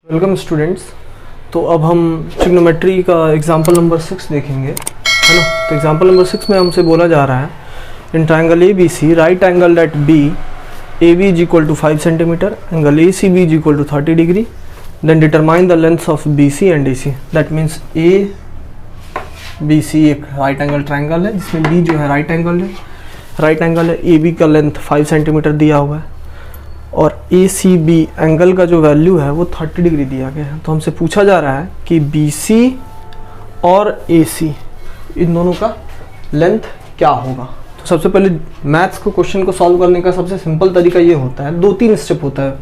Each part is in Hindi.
Welcome students. तो अब हम ट्रिग्नोमेट्री का एग्जांपल नंबर 6 देखेंगे, है ना। तो एग्जांपल नंबर 6 में हमसे बोला जा रहा है in triangle A B C right angle at B A B is equal to 5 centimetre, angle A C B is equal to 30 degree, then determine the length of B C and A C. That means A B C एक राइट एंगल ट्रायंगल है जिसमें बी जो है राइट एंगल है, ए बी का लेंथ 5 सेंटीमीटर दिया हुआ है और ए सी बी एंगल का जो वैल्यू है वो 30 डिग्री दिया गया है। तो हमसे पूछा जा रहा है कि बी सी और ए सी इन दोनों का लेंथ क्या होगा। तो सबसे पहले मैथ्स को क्वेश्चन को सॉल्व करने का सबसे सिंपल तरीका ये होता है, 2-3 स्टेप होता है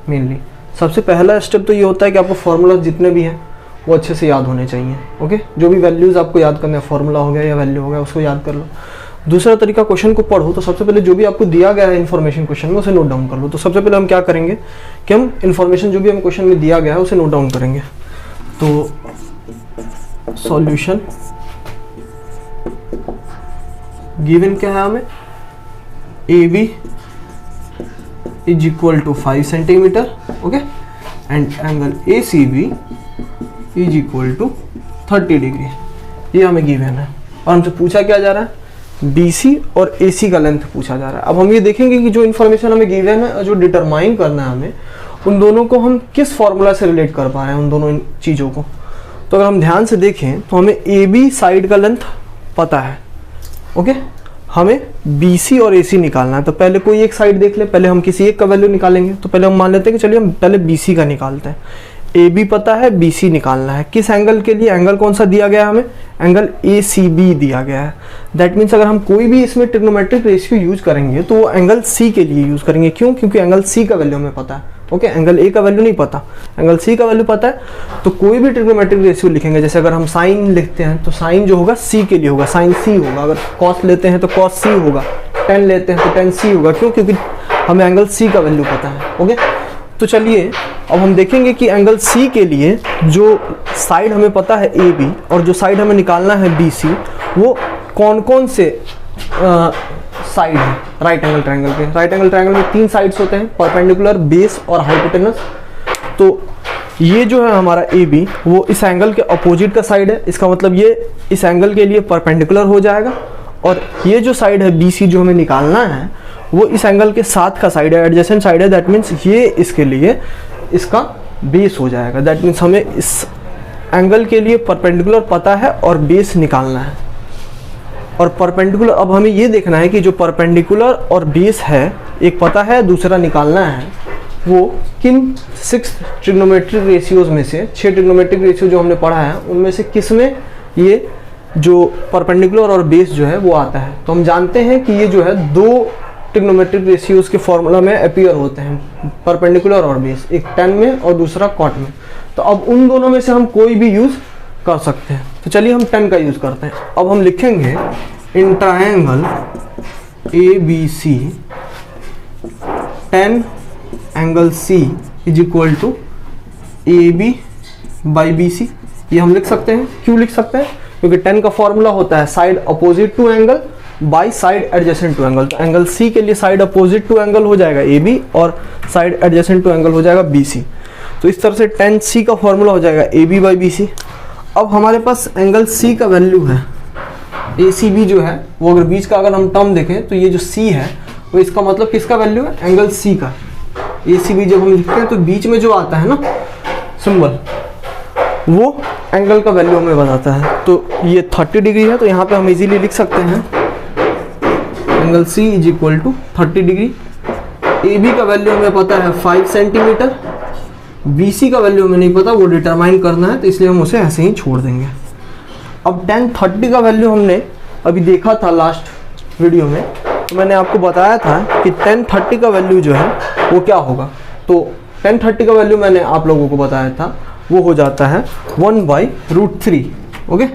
मेनली। सबसे पहला स्टेप तो ये होता है कि आपको फार्मूला जितने भी हैं वो अच्छे से याद होने चाहिए। ओके, जो भी वैल्यूज़ आपको याद करना है, फार्मूला हो गया या वैल्यू हो गया, उसको याद कर लो। दूसरा तरीका, क्वेश्चन को पढ़ो तो सबसे पहले जो भी आपको दिया गया है इन्फॉर्मेशन क्वेश्चन में उसे नोट डाउन कर लो। तो सबसे पहले हम क्या करेंगे कि हम इन्फॉर्मेशन जो भी हम क्वेश्चन में दिया गया है उसे नोट डाउन करेंगे। तो सॉल्यूशन गिवन क्या है हमें, A B is equal to 5 centimetre, okay, and angle A C B is equal to 30 degree, ये हमें गिवन है। और हमसे पूछा क्या जा रहा है, BC और AC का लेंथ पूछा जा रहा है। अब हम ये देखेंगे कि जो इन्फॉर्मेशन हमें गिवन है, जो डिटरमाइन करना है हमें, उन दोनों को हम किस फॉर्मूला से रिलेट कर पा रहे हैं, उन दोनों चीज़ों को। तो अगर हम ध्यान से देखें तो हमें AB साइड का लेंथ पता है, ओके, हमें BC और AC निकालना है। तो पहले कोई एक साइड देख ले, पहले हम किसी एक का वैल्यू निकालेंगे। तो पहले हम मान लेते हैं कि चलिए हम पहले BC का निकालते हैं। AB पता है, BC निकालना है। किस एंगल के लिए, एंगल कौन सा दिया गया है हमें, एंगल ACB दिया गया है। दैट मीन्स अगर हम कोई भी इसमें ट्रिग्नोमेट्रिक रेशियो यूज करेंगे तो वो एंगल C के लिए यूज करेंगे। क्यों? क्योंकि एंगल C का वैल्यू हमें पता है, ओके, एंगल A का वैल्यू नहीं पता, एंगल C का वैल्यू पता है। तो कोई भी ट्रिग्नोमेट्रिक रेशियो लिखेंगे, जैसे अगर हम साइन लिखते हैं तो साइन जो होगा C के लिए होगा, साइन C होगा। अगर कॉस लेते हैं तो कॉस C होगा, टेन लेते हैं तो टेन C होगा। क्यों? क्योंकि हमें एंगल C का वैल्यू पता है, ओके। तो चलिए अब हम देखेंगे कि एंगल C के लिए जो साइड हमें पता है AB और जो साइड हमें निकालना है BC, वो कौन कौन से साइड है राइट एंगल ट्रायंगल के। राइट एंगल ट्रायंगल में 3 साइड्स होते हैं, परपेंडिकुलर, बेस और हाइपोटेनस। तो ये जो है हमारा AB वो इस एंगल के अपोजिट का साइड है, इसका मतलब ये इस एंगल के लिए परपेंडिकुलर हो जाएगा। और ये जो साइड है BC जो हमें निकालना है वो इस एंगल के साथ का साइड है, एडजेसेंट साइड है। दैट मीन्स ये इसके लिए इसका बेस हो जाएगा। दैट मीन्स हमें इस एंगल के लिए परपेंडिकुलर पता है और बेस निकालना है। और परपेंडिकुलर, अब हमें ये देखना है कि जो परपेंडिकुलर और बेस है, एक पता है दूसरा निकालना है, वो किन 6 ट्रिग्नोमेट्रिक रेशियोज में से, 6 ट्रिग्नोमेट्रिक रेशियो जो हमने पढ़ा है उनमें से किस में ये जो परपेंडिकुलर और बेस जो है वो आता है। तो हम जानते हैं कि ये जो है 2 ट्रिग्नोमेट्रिक रेशियोज के फॉर्मूला में अपीयर होते हैं, परपेंडिकुलर और बेस, एक tan में और दूसरा cot में। तो अब उन दोनों में से हम कोई भी यूज कर सकते हैं। तो चलिए हम tan का यूज करते हैं। अब हम लिखेंगे in triangle ABC tan angle C is equal to AB by BC। ये हम लिख सकते हैं। क्यों लिख सकते हैं? क्योंकि tan का फॉर्मूला होता है side opposite to angle by side adjacent to angle. तो एंगल C के लिए साइड अपोजिट टू एंगल हो जाएगा AB और साइड एडजेसेंट टू एंगल हो जाएगा BC। तो इस तरह से tan C का फॉर्मूला हो जाएगा AB बाई BC। अब हमारे पास एंगल C का वैल्यू है ACB जो है वो, अगर बीच का अगर हम टर्म देखें तो ये जो C है वो इसका मतलब किसका वैल्यू है, एंगल C का। ACB जब हम लिखते हैं तो बीच में जो आता है ना सिंबल, वो एंगल का वैल्यू हमें बताता है। तो ये 30 डिग्री है, तो यहाँ पे हम इजीली लिख सकते हैं angle C is equal to 30 degree. AB का वैल्यू हमें पता है 5 सेंटीमीटर, BC का वैल्यू हमें नहीं पता, वो डिटरमाइन करना है, तो इसलिए हम उसे ऐसे ही छोड़ देंगे। अब tan 30 का वैल्यू हमने अभी देखा था लास्ट वीडियो में, तो मैंने आपको बताया था कि tan 30 का वैल्यू जो है वो क्या होगा। तो tan 30 का वैल्यू मैंने आप लोगों को बताया था, वो हो जाता है 1/√3, ओके।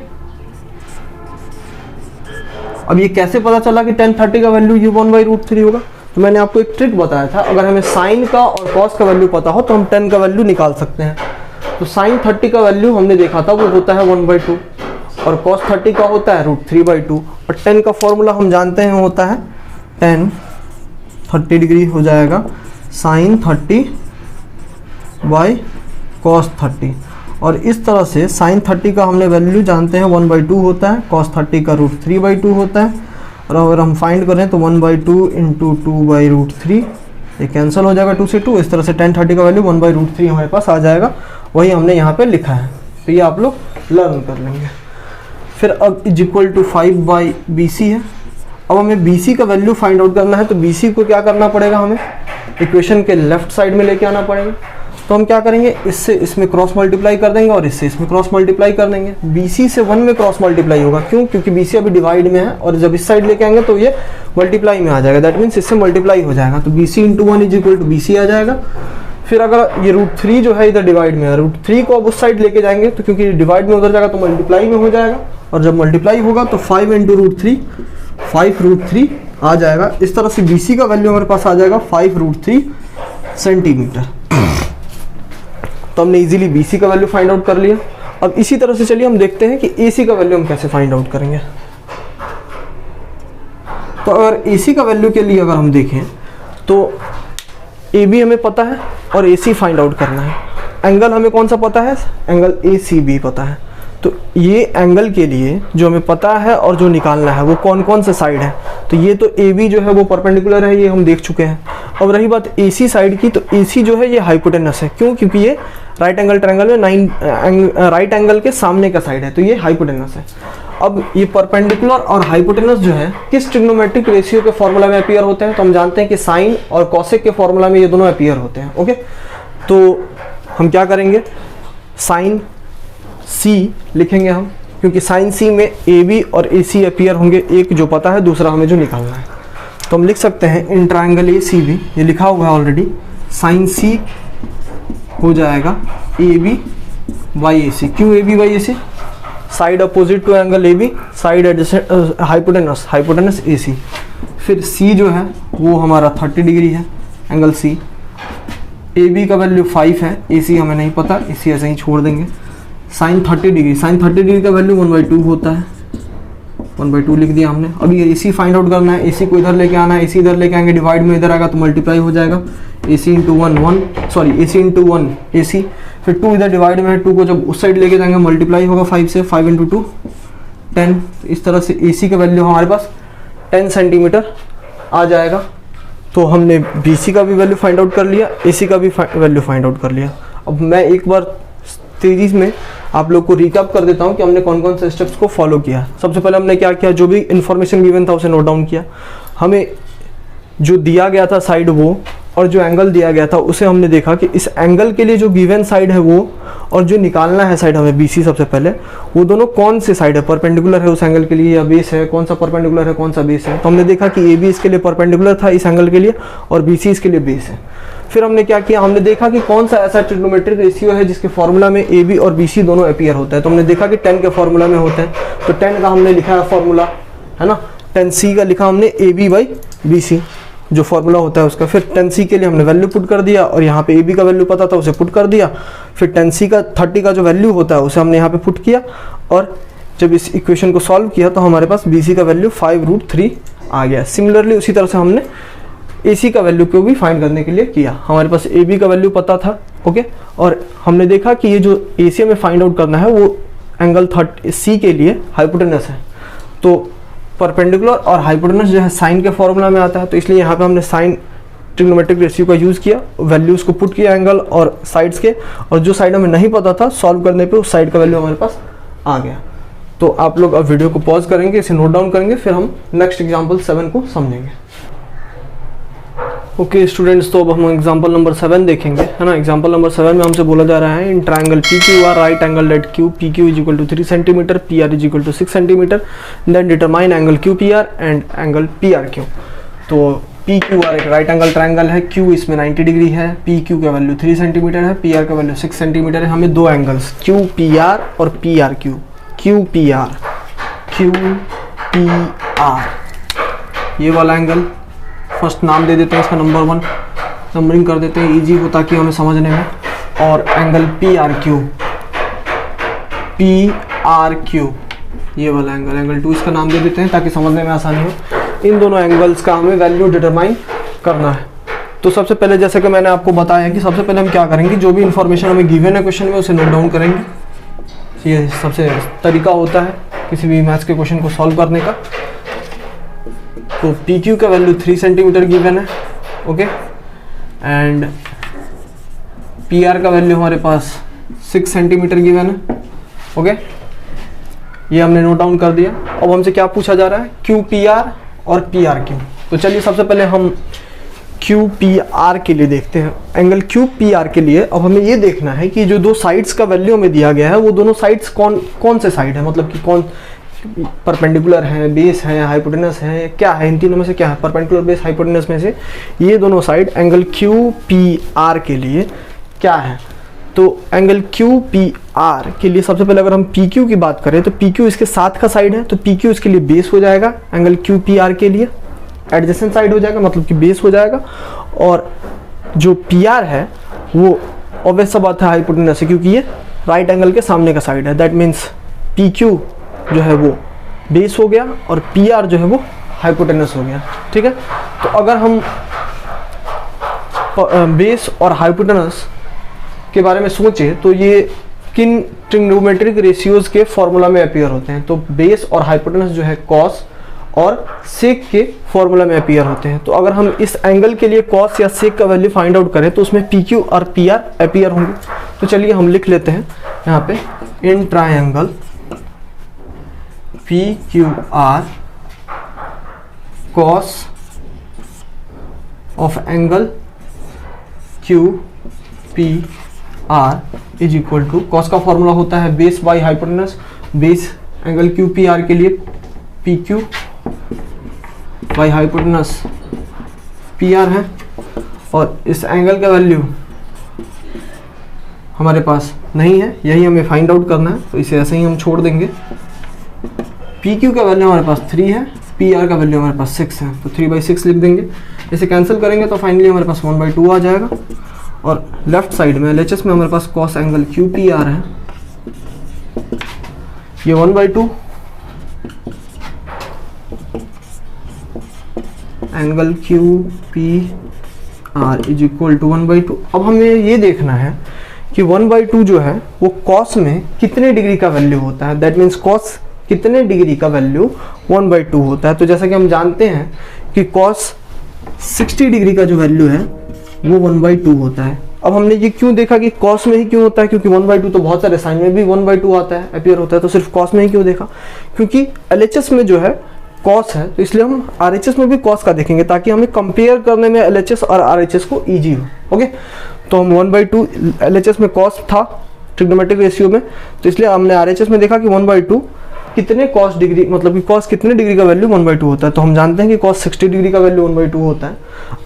अब ये कैसे पता चला कि tan 30 का वैल्यू ये 1/√3 होगा? तो मैंने आपको एक ट्रिक बताया था, अगर हमें साइन का और कॉस का वैल्यू पता हो तो हम tan का वैल्यू निकाल सकते हैं। तो साइन 30 का वैल्यू हमने देखा था वो होता है 1/2 और कॉस 30 का होता है √3/2 और tan का फॉर्मूला हम जानते हैं होता है tan 30 डिग्री हो जाएगा साइन 30 बाई cos 30, और इस तरह से sin 30 का हमने वैल्यू जानते हैं 1/2 होता है, cos 30 का √3/2 होता है, और अगर हम फाइंड करें तो 1/2 इंटू 2/√3, ये कैंसिल हो जाएगा 2 से 2, इस तरह से tan 30 का वैल्यू 1/√3 हमारे पास आ जाएगा, वही हमने यहाँ पे लिखा है। तो ये आप लोग लर्न कर लेंगे। फिर अब = 5/BC है। अब हमें BC का वैल्यू फाइंड आउट करना है, तो BC को क्या करना पड़ेगा, हमें इक्वेशन के लेफ्ट साइड में लेके आना पड़ेगा। तो हम क्या करेंगे, इससे इसमें क्रॉस मल्टीप्लाई कर देंगे और इससे इसमें क्रॉस मल्टीप्लाई कर देंगे। BC से 1 में क्रॉस मल्टीप्लाई होगा, क्यों, क्योंकि BC अभी डिवाइड में है, और जब इस साइड लेके आएंगे तो ये मल्टीप्लाई में आ जाएगा, दैट मीन्स इससे मल्टीप्लाई हो जाएगा। तो BC × 1 = BC आ जाएगा। फिर अगर ये √3 जो है इधर डिवाइड में है, √3 को अब उस साइड लेके जाएंगे, तो क्योंकि डिवाइड में उधर जाएगा तो मल्टीप्लाई में हो जाएगा, और जब मल्टीप्लाई होगा तो 5 × √3 5√3 आ जाएगा। इस तरह से BC का वैल्यू हमारे पास आ जाएगा 5√3 सेंटीमीटर। तो हमने इजीली BC का वैल्यू फाइंड आउट कर लिया। अब इसी तरह से चलिए हम देखते हैं कि AC का वैल्यू हम कैसे फाइंड आउट करेंगे। तो अगर AC का वैल्यू के लिए अगर हम देखें तो AB हमें पता है और AC फाइंड आउट करना है। एंगल हमें कौन सा पता है, एंगल ACB पता है। तो ये एंगल के लिए जो हमें पता है और जो निकालना है वो कौन कौन से साइड है, तो ये तो AB जो है वो परपेंडिकुलर है, ये हम देख चुके हैं। अब रही बात AC साइड की, तो AC जो है ये हाइपोटेनस है, क्यों, क्योंकि ये राइट एंगल ट्रायंगल में राइट एंगल के सामने का साइड है, तो ये हाइपोटेनस है। अब ये परपेंडिकुलर और हाइपोटेनस जो है किस ट्रिग्नोमेट्रिक रेशियो के फॉर्मूला में अपीयर होते हैं, तो हम जानते हैं कि साइन और कॉसेक के फॉर्मूला में ये दोनों अपीयर होते हैं। ओके, तो हम क्या करेंगे, साइन C लिखेंगे हम, क्योंकि साइन C में AB और AC अपीयर होंगे, एक जो पता है दूसरा हमें जो निकालना है। तो हम लिख सकते हैं इन ट्रायंगल ACB, ये लिखा हुआ है ऑलरेडी, साइन C हो जाएगा AB/AC। क्यों AB/AC, side opposite to angle AB, side adjacent hypotenuse AC। फिर C जो है वो हमारा 30 डिग्री है, एंगल C। AB का वैल्यू 5 है, AC हमें नहीं पता, AC ऐसे ही छोड़ देंगे। साइन 30 डिग्री, साइन 30 डिग्री का वैल्यू 1/2 होता है, 1/2 लिख दिया हमने। अभी AC फाइंड आउट करना है, AC को इधर लेके आना है, AC इधर लेके आएंगे, डिवाइड में इधर आएगा तो मल्टीप्लाई हो जाएगा, AC × 1 AC। फिर 2 इधर डिवाइड में है, 2 को जब उस साइड लेके जाएंगे मल्टीप्लाई होगा 5 से, 5 × 2 10। इस तरह से AC का वैल्यू हमारे पास 10 सेंटीमीटर आ जाएगा। तो हमने BC का भी वैल्यू फाइंड आउट कर लिया, AC का भी वैल्यू फाइंड आउट कर लिया। अब मैं एक बार तेजी में आप लोग को रिकैप कर देता हूं कि हमने कौन कौन से स्टेप्स को फॉलो किया। सबसे पहले हमने क्या किया, जो भी इंफॉर्मेशन गिवन था उसे नोट डाउन किया। हमें जो दिया गया था साइड वो, और जो एंगल दिया गया था उसे हमने देखा कि इस एंगल के लिए जो गिवन साइड है वो, और जो निकालना है साइड हमें BC सबसे पहले, वो दोनों कौन से साइड है, परपेंडिकुलर है उस एंगल के लिए या बेस है, कौन सा परपेंडिकुलर है कौन सा बेस है। तो हमने देखा कि AB इसके लिए परपेंडिकुलर था इस एंगल के लिए, और BC इसके लिए बेस है। फिर हमने क्या किया, हमने देखा कि कौन सा ऐसा ट्रिग्नोमेट्रिक रेशियो है जिसके फॉर्मूला में AB और BC दोनों अपीयर होता है। तो हमने देखा कि 10 के फॉर्मूला में होते हैं, तो 10 का हमने लिखा है फॉर्मूला, है ना, 10C का लिखा हमने AB/BC जो फॉर्मूला होता है उसका। फिर 10C के लिए हमने वैल्यू पुट कर दिया, और यहाँ पे AB का वैल्यू पता था उसे पुट कर दिया। फिर 10C का 30 का जो वैल्यू होता है उसे हमने यहाँ पे पुट किया, और जब इस इक्वेशन को सॉल्व किया तो हमारे पास BC का वैल्यू 5√3 आ गया। सिमिलरली उसी तरह से हमने AC का वैल्यू को भी फाइंड करने के लिए किया। हमारे पास AB का वैल्यू पता था, ओके, और हमने देखा कि ये जो AC में फाइंड आउट करना है वो एंगल C के लिए हाइपोटेनस है। तो परपेंडिकुलर और हाइपोटेनस जो है साइन के फॉर्मूला में आता है, तो इसलिए यहाँ पे हमने साइन ट्रिग्नोमेट्रिक रेशियो का यूज़ किया, वैल्यूज़ को पुट किया एंगल और साइड्स के, और जो साइड हमें नहीं पता था सॉल्व करने पे उस साइड का वैल्यू हमारे पास आ गया। तो आप लोग अब वीडियो को पॉज करेंगे, इसे नोट डाउन करेंगे, फिर हम नेक्स्ट एग्जाम्पल 7 को समझेंगे। ओके स्टूडेंट्स, तो अब हम एग्जांपल नंबर 7 देखेंगे, है ना। एग्जांपल नंबर 7 में हमसे बोला जा रहा है in triangle PQR right angle at Q, PQ = 3 centimetre, PR = 6 centimetre, then determine angle QPR and angle PRQ। तो PQR एक राइट एंगल ट्रायंगल है, Q इसमें 90 डिग्री है, PQ का वैल्यू 3 सेंटीमीटर है, PR का वैल्यू 6 सेंटीमीटर है। हमें दो एंगल्स QPR और PRQ, QPR ये वाला एंगल फर्स्ट नाम दे देते हैं इसका नंबर 1, नंबरिंग कर देते हैं, इजी होता कि हमें समझने में। और एंगल PRQ ये वाला एंगल 2 इसका नाम दे देते हैं ताकि समझने में आसानी हो। इन दोनों एंगल्स का हमें वैल्यू डिटरमाइन करना है। तो सबसे पहले जैसे कि मैंने आपको बताया कि सबसे पहले हम क्या करेंगे, जो भी इंफॉर्मेशन हमें गिवन है क्वेश्चन में उसे नोट डाउन करेंगे। ये सबसे तरीका होता है किसी भी मैथ्स के क्वेश्चन को सॉल्व करने का। तो पी क्यू का वैल्यू 3 सेंटीमीटर गिवन है, ओके, एंड पी आर का वैल्यू हमारे पास 6 सेंटीमीटर गिवन है, ओके। ये हमने नोट डाउन कर दिया। अब हमसे क्या पूछा जा रहा है, क्यू पी आर और पी आर क्यू। तो चलिए सबसे पहले हम क्यू पी आर के लिए देखते हैं। एंगल क्यू पी आर के लिए अब हमें ये देखना है कि जो दो साइड्स का वैल्यू हमें दिया गया है वो दोनों साइड्स कौन से साइड है, मतलब कि कौन परपेंडिकुलर है, बेस है, हाइपोटेनस है, क्या है, इन तीनों में से क्या है, परपेंडिकुलर, बेस, हाइपोटेनस में से ये दोनों side angle Q P R के लिए क्या है। तो एंगल क्यू पी आर के लिए सबसे पहले अगर हम पी क्यू की बात करें तो पी क्यू इसके साथ का साइड है, तो पी क्यू इसके लिए बेस हो जाएगा। एंगल क्यू पी आर के लिए एडजेसेंट साइड हो जाएगा, मतलब कि बेस हो जाएगा। और जो पी आर है वो ऑब्वियस सा बात है हाइपोटेनस है, क्योंकि ये राइट एंगल के सामने का साइड है। दैट मीन्स पी क्यू जो है वो बेस हो गया और पी आर जो है वो हाइपोटेनस हो गया, ठीक है। तो अगर हम बेस और हाइपोटेनस के बारे में सोचें तो ये किन ट्रिग्नोमेट्रिक रेशियोज के फॉर्मूला में अपीयर होते हैं। तो बेस और हाइपोटेनस जो है कॉस और सेक के फॉर्मूला में अपीयर होते हैं। तो अगर हम इस एंगल के लिए कॉस या सेक का वैल्यू फाइंड आउट करें तो उसमें पी क्यू और पी आर अपीयर होंगे। तो चलिए हम लिख लेते हैं यहाँ पे, in triangle P Q R cos of angle Q P R is equal to, cos का फॉर्मूला होता है base by hypotenuse. Base angle Q P R के लिए P Q by hypotenuse P R है, और इस एंगल का वैल्यू हमारे पास नहीं है, यही हमें फाइंड आउट करना है। तो इसे ऐसे ही हम छोड़ देंगे। पी क्यू का वैल्यू हमारे पास 3 है, पी आर का वैल्यू हमारे पास 6 है, तो 3/6 लिख देंगे। इसे कैंसिल करेंगे तो फाइनली हमारे पास 1/2 आ जाएगा। और लेफ्ट साइड में LHS में हमारे पास cos angle Q P R है, ये 1/2 angle Q P R is equal to 1/2। अब हमें ये देखना है कि 1/2 जो है वो कॉस में कितने डिग्री का वैल्यू होता है। दैट मीन्स कॉस कितने डिग्री का वैल्यू 1/2 होता है। तो जैसा कि हम जानते हैं कि कॉस 60 डिग्री का जो वैल्यू है वो 1/2 होता है। अब हमने ये क्यों देखा कि कॉस में ही क्यों होता है, क्योंकि 1/2 तो बहुत सारे साइन में भी 1/2 आता है, अपीयर होता है, तो सिर्फ कॉस में ही क्यों देखा, क्योंकि LHS में जो है कॉस है, तो इसलिए हम RHS में भी कॉस का देखेंगे ताकि हमें कंपेयर करने में LHS और RHS को ईजी हो, ओके। तो हम 1/2 LHS में कॉस था ट्रिग्नोमेट्रिक रेशियो में, तो इसलिए हमने RHS में देखा कि 1/2 कितने कॉस डिग्री, मतलब कि कॉस कितने डिग्री का वैल्यू 1/2 होता है। तो हम जानते हैं कि कॉस 60 डिग्री का वैल्यू 1/2 होता है।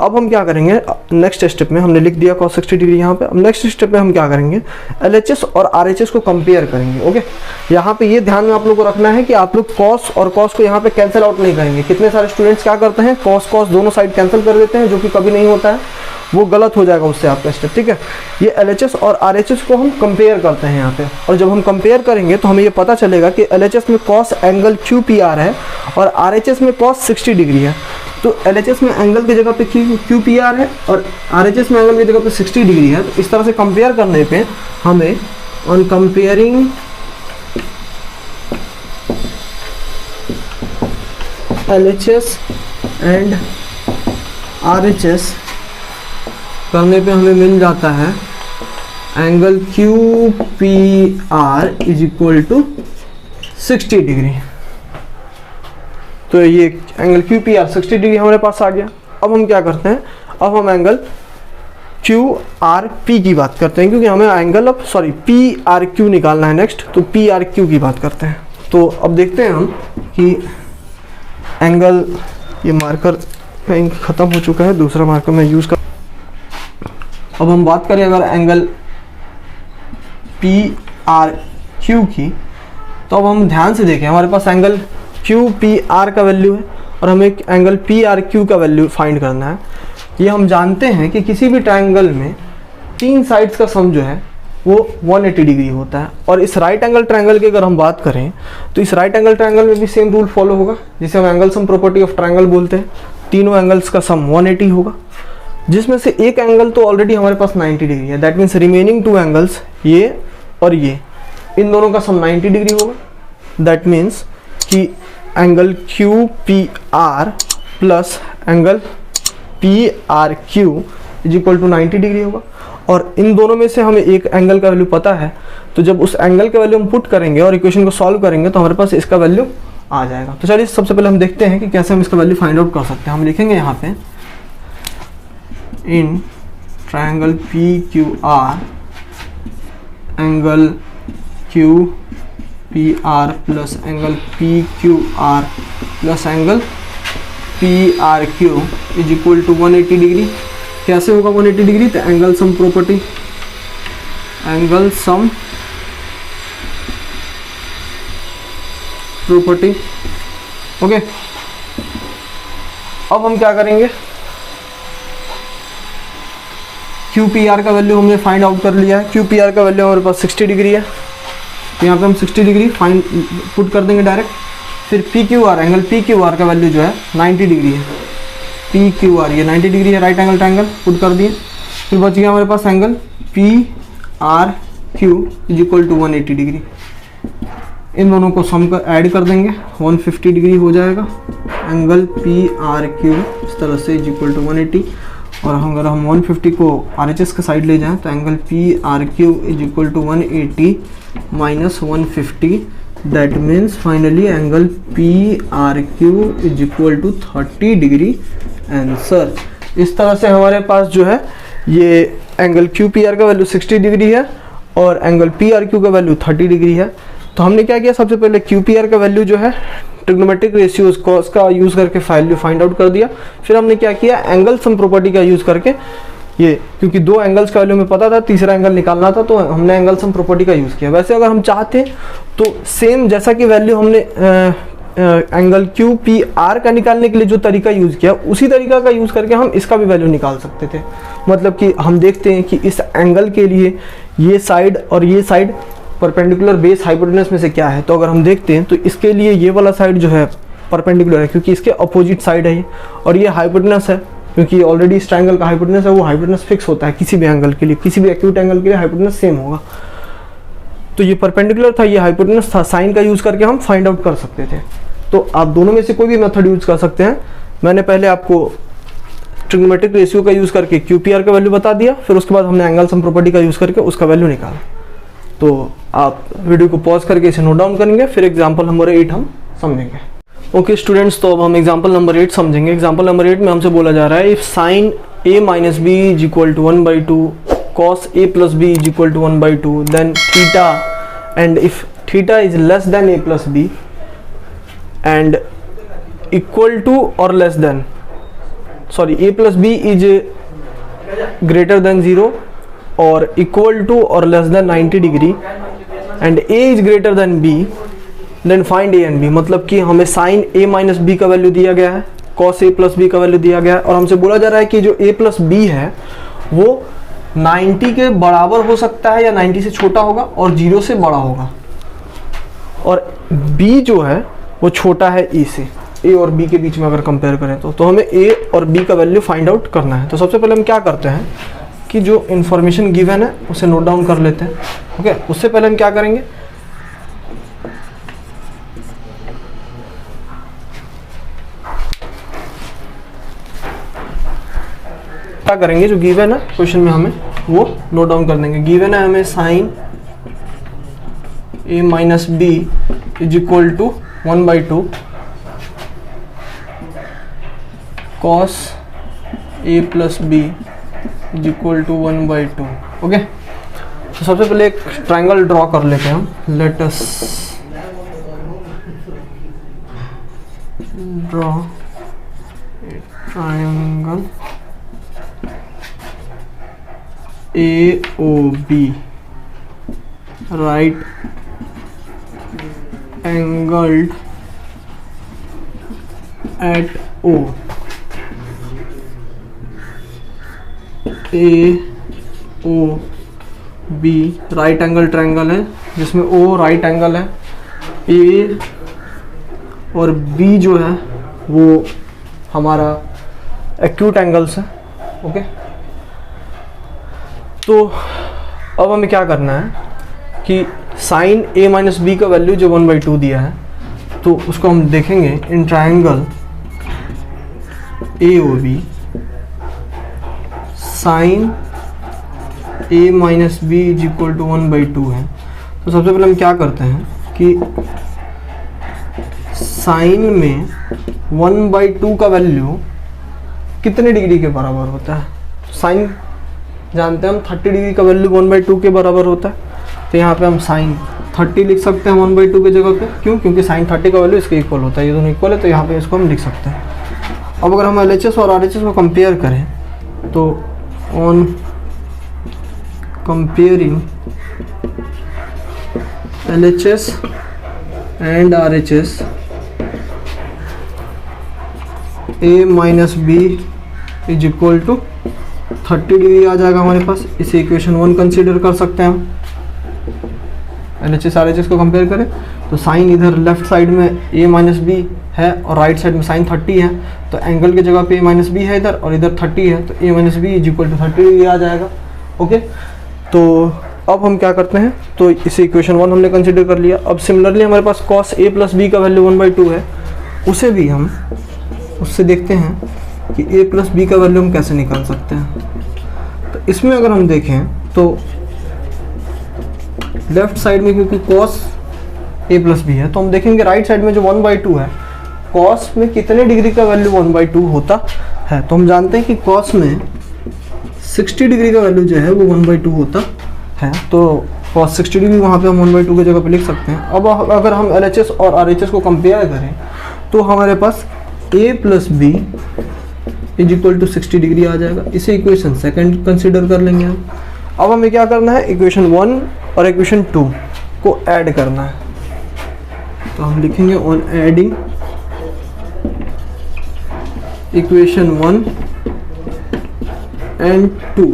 अब हम क्या करेंगे, नेक्स्ट स्टेप में हमने लिख दिया कॉस 60 डिग्री यहाँ पे। अब नेक्स्ट स्टेप में हम क्या करेंगे, LHS और RHS को कंपेयर करेंगे, ओके। यहाँ पे ये ध्यान में आप लोग को रखना है कि आप लोग कॉस और कॉस को यहाँ पे कैंसिल आउट नहीं करेंगे। कितने सारे स्टूडेंट्स क्या करते हैं, कॉस कॉस दोनों साइड कैंसिल कर देते हैं, जो कि कभी नहीं होता है, वो गलत हो जाएगा उससे आपका स्टेप, ठीक है। ये LHS और RHS को हम कंपेयर करते हैं यहाँ पे, और जब हम कंपेयर करेंगे तो हमें ये पता चलेगा कि LHS में cos angle Q P R है और RHS में कॉस 60 डिग्री है। तो LHS में एंगल की जगह पे क्यू पी आर है और RHS में एंगल की जगह पे 60 डिग्री है। तो इस तरह से कंपेयर करने पे हमें on comparing LHS and RHS करने पे हमें मिल जाता है angle Q P R is equal to 60 degree. तो ये angle Q P R 60 degree हमारे पास आ गया। अब हम क्या करते हैं, अब हम एंगल क्यू आर पी की बात करते हैं, क्योंकि हमें एंगल पी आर क्यू निकालना है नेक्स्ट। तो पी आर क्यू की बात करते हैं। तो अब देखते हैं हम कि एंगल, ये मार्कर ख़त्म हो चुका है, दूसरा मार्कर मैं यूज़ कर। अब हम बात करें अगर एंगल पी आर क्यू की, तो अब हम ध्यान से देखें, हमारे पास एंगल क्यू पी आर का वैल्यू है और हमें एंगल पी आर क्यू का वैल्यू फाइंड करना है। ये हम जानते हैं कि किसी भी ट्रायंगल में 3 साइड्स का सम जो है वो 180 डिग्री होता है। और इस राइट एंगल ट्रायंगल की अगर हम बात करें तो इस राइट एंगल ट्रायंगल में भी सेम रूल फॉलो होगा, जिसे हम angle sum property of triangle बोलते हैं। तीनों एंगल्स का सम 180 होगा। जिसमें से एक एंगल तो ऑलरेडी हमारे पास 90 डिग्री है, दैट मीन्स रिमेनिंग 2 एंगल्स ये और ये, इन दोनों का सम 90 डिग्री होगा। दैट मीन्स कि angle Q P R plus angle P R Q is equal to 90 degree होगा। और इन दोनों में से हमें एक एंगल का वैल्यू पता है, तो जब उस एंगल का वैल्यू हम पुट करेंगे और इक्वेशन को सॉल्व करेंगे तो हमारे पास इसका वैल्यू आ जाएगा। तो चलिए सबसे पहले हम देखते हैं कि कैसे हम इसका वैल्यू फाइंड आउट कर सकते हैं। हम लिखेंगे यहाँ पे in triangle P Q R angle Q P R plus angle P Q R plus angle P R Q is equal to 180 degree. कैसे होगा 180 डिग्री? तो angle sum property, angle sum property. Okay, अब हम क्या करेंगे, क्यू पी आर का वैल्यू हमने फाइंड आउट कर लिया है। क्यू पी आर का वैल्यू हमारे पास 60 डिग्री है, तो यहाँ पे हम 60 डिग्री फाइंड पुट कर देंगे डायरेक्ट। फिर P Q R, angle P Q are का वैल्यू जो है 90 डिग्री है। पी क्यू आर ये 90 डिग्री है, राइट एंगल ट्रायंगल पुट कर दिए। फिर बच गया हमारे पास angle P R Q is equal to 180 degree. इन दोनों को सम कर ऐड कर देंगे, 150 डिग्री हो जाएगा। एंगल पी आर क्यू इस तरह से इज इक्वल टू 180, और अगर हम 150 को RHS के साइड ले जाएं तो angle P R Q is equal to 180 minus 150, that means finally angle P R Q is equal to 30 degree answer. इस तरह से हमारे पास जो है ये एंगल क्यू पी आर का वैल्यू 60 डिग्री है और एंगल पी आर क्यू का वैल्यू 30 डिग्री है। तो हमने क्या किया, सबसे पहले क्यू पी आर का वैल्यू जो है ट्रिग्नोमेट्रिक रेशियोज कॉस का यूज़ करके वैल्यू फाइंड आउट कर दिया। फिर हमने क्या किया, एंगल सम प्रॉपर्टी का यूज़ करके ये, क्योंकि 2 एंगल्स का वैल्यू हमें पता था, तीसरा एंगल निकालना था, तो हमने एंगल सम प्रॉपर्टी का यूज़ किया। वैसे अगर हम चाहते तो सेम जैसा कि वैल्यू हमने एंगल क्यू पी आर का निकालने के लिए जो तरीका यूज़ किया, उसी तरीका का यूज़ करके हम इसका भी वैल्यू निकाल सकते थे। मतलब कि हम देखते हैं कि इस एंगल के लिए ये साइड और ये साइड परपेंडिकुलर बेस हाइपोटेनस में से क्या है। तो अगर हम देखते हैं तो इसके लिए ये वाला साइड जो है परपेंडिकुलर है, क्योंकि इसके अपोजिट साइड है ये, और ये हाइपोटेनस है, क्योंकि ऑलरेडी इस ट्रायंगल का हाइपोटेनस है, वो हाइपोटेनस फिक्स होता है किसी भी एंगल के लिए, किसी भी एक्यूट एंगल के लिए हाइपोटेनस सेम होगा। तो ये परपेंडिकुलर था, ये हाइपोटेनस था, साइन का यूज़ करके हम फाइंड आउट कर सकते थे। तो आप दोनों में से कोई भी मेथड यूज़ कर सकते हैं। मैंने पहले आपको ट्रिग्नोमेट्रिक रेशियो का यूज़ करके क्यू पी आर का वैल्यू बता दिया, फिर उसके बाद हमने एंगल सम प्रॉपर्टी का यूज़ करके उसका वैल्यू निकाला। तो आप वीडियो को पॉज करके इसे नोट डाउन करेंगे, फिर एग्जाम्पल नंबर 8 हम समझेंगे। ओके स्टूडेंट्स, तो अब हम एग्जाम्पल नंबर 8 समझेंगे। एग्जाम्पल नंबर 8 में हमसे बोला जा रहा है, if sine a minus B is equal to 1/2 cos a plus B is equal to 1/2, then theta, and if theta is less than a plus B and equal to और less than, sorry a plus B is greater than 0 और इक्वल टू और less than 90 degree and a is greater than b, then find a and b। मतलब कि हमें साइन a माइनस बी का वैल्यू दिया गया है, cos a प्लस बी का वैल्यू दिया गया है, और हमसे बोला जा रहा है कि जो a प्लस बी है वो 90 के बराबर हो सकता है या 90 से छोटा होगा और 0 से बड़ा होगा, और b जो है वो छोटा है a से। a और b के बीच में अगर कंपेयर करें तो हमें a और b का वैल्यू फाइंड आउट करना है। तो सबसे पहले हम क्या करते हैं कि जो इन्फॉर्मेशन गिवन है उसे नोट डाउन कर लेते हैं। ओके, उससे पहले हम क्या करेंगे, क्या करेंगे, जो गिवन है क्वेश्चन में हमें वो नोट डाउन कर देंगे। गिवन है हमें sine a minus B is equal to 1/2 cos a plus B is equal to 1/2। Okay, तो सबसे पहले एक ट्रायंगल ड्रॉ कर लेते हैं हम। Let us draw a triangle AOB, right angled at O। AOB right angle triangle है जिसमें O राइट एंगल है, A और B जो है वो हमारा एक्यूट एंगल्स है। ओके, तो अब हमें क्या करना है कि साइन a माइनस बी का वैल्यू जो 1/2 दिया है, तो उसको हम देखेंगे in triangle AOB sine a minus B is equal to 1/2 है। तो सबसे पहले हम क्या करते हैं कि साइन में 1/2 का वैल्यू कितने डिग्री के बराबर होता है? साइन जानते हैं हम 30 डिग्री का वैल्यू 1/2 के बराबर होता है। तो यहाँ पे हम साइन 30 लिख सकते हैं 1/2 की जगह पे। क्यों? क्योंकि साइन 30 का वैल्यू इसके इक्वल होता है, ये दोनों इक्वल है, तो यहाँ पे इसको हम लिख सकते हैं। अब अगर हम LHS और RHS को कंपेयर करें तो on comparing LHS and RHS a minus B is equal to 30 degree आ जाएगा हमारे पास। इसे इक्वेशन 1 कंसीडर कर सकते हैं हम। LHS RHS को कंपेयर करें तो साइन इधर लेफ्ट साइड में a माइनस बी है और राइट साइड में साइन 30 है, तो एंगल की जगह पे a माइनस बी है इधर और इधर 30 है, तो a minus B is equal to 30 degree आ जाएगा। ओके, तो अब हम क्या करते हैं, तो इसे इक्वेशन 1 हमने कंसीडर कर लिया। अब सिमिलरली हमारे पास cos a प्लस बी का वैल्यू 1/2 है, उसे भी हम उससे देखते हैं कि a प्लस बी का वैल्यू हम कैसे निकाल सकते हैं। तो इसमें अगर हम देखें तो लेफ्ट साइड में क्योंकि cos a प्लस बी है, तो हम देखेंगे राइट साइड में जो 1/2 है, cos में कितने डिग्री का वैल्यू 1/2 होता है। तो हम जानते हैं कि cos में 60 डिग्री का वैल्यू जो है वो 1/2 होता है, तो cos 60 डिग्री वहाँ पे हम 1/2 की जगह पे लिख सकते हैं। अब अगर हम LHS और RHS को कंपेयर करें तो हमारे पास a plus B is equal to 60 degree आ जाएगा। इसे इक्वेशन सेकंड कंसीडर कर लेंगे हम। अब हमें क्या करना है, इक्वेशन 1 और इक्वेशन 2 को ऐड करना है। तो हम लिखेंगे on adding equation 1 and 2।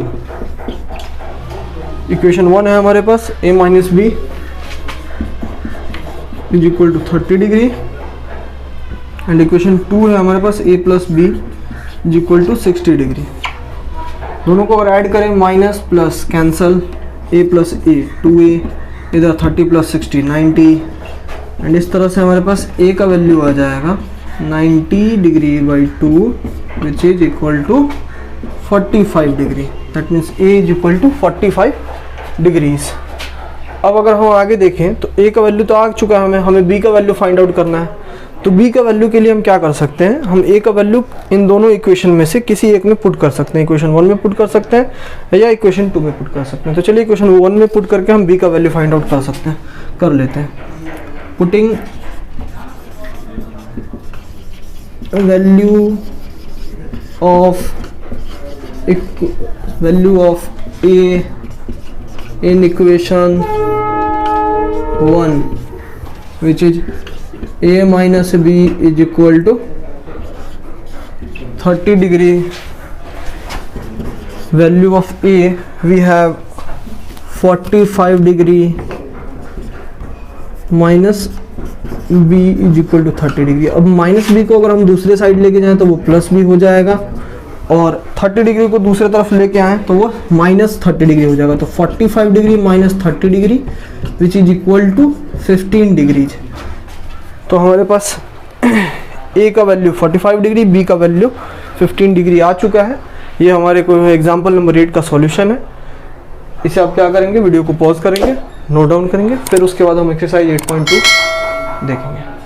Equation 1 है हमारे पास a minus B is equal to 30 degree and equation 2 है हमारे पास a plus B is equal to 60 degree. दोनों को अगर ऐड करें minus plus cancel, a plus a 2a, इधर 30 प्लस 60 90 एंड इस तरह से हमारे पास a का वैल्यू आ जाएगा 90 degree by 2 which is equal to 45 degree. That means a is equal to 45 degrees. अब अगर हम आगे देखें तो a का वैल्यू तो आ चुका है, हमें b का वैल्यू फाइंड आउट करना है। तो b का वैल्यू के लिए हम क्या कर सकते हैं, हम a का वैल्यू इन दोनों इक्वेशन में से किसी एक में पुट कर सकते हैं। इक्वेशन 1 में पुट कर सकते हैं या इक्वेशन 2 में पुट कर सकते हैं। तो चलिए इक्वेशन 1 में पुट करके हम b का वैल्यू फाइंड आउट कर सकते हैं, कर लेते हैं। Putting value of a in equation 1 which is a minus b is equal to 30 degree. Value of a we have 45 degree minus b is equal to 30 degree. अब माइनस बी को अगर हम दूसरे साइड लेके जाएं तो वो प्लस बी हो जाएगा और 30 डिग्री को दूसरे तरफ लेके आए तो वो माइनस 30 डिग्री हो जाएगा। तो 45 degree minus 30 degree which is equal to 15 degrees. तो हमारे पास a का वैल्यू 45 डिग्री, b का वैल्यू 15 डिग्री आ चुका है। ये हमारे को एग्जाम्पल नंबर 8 का सॉल्यूशन है। इसे आप क्या करेंगे, वीडियो को पॉज करेंगे, नोट डाउन करेंगे, फिर उसके बाद हम एक्सरसाइज 8.2 देखेंगे।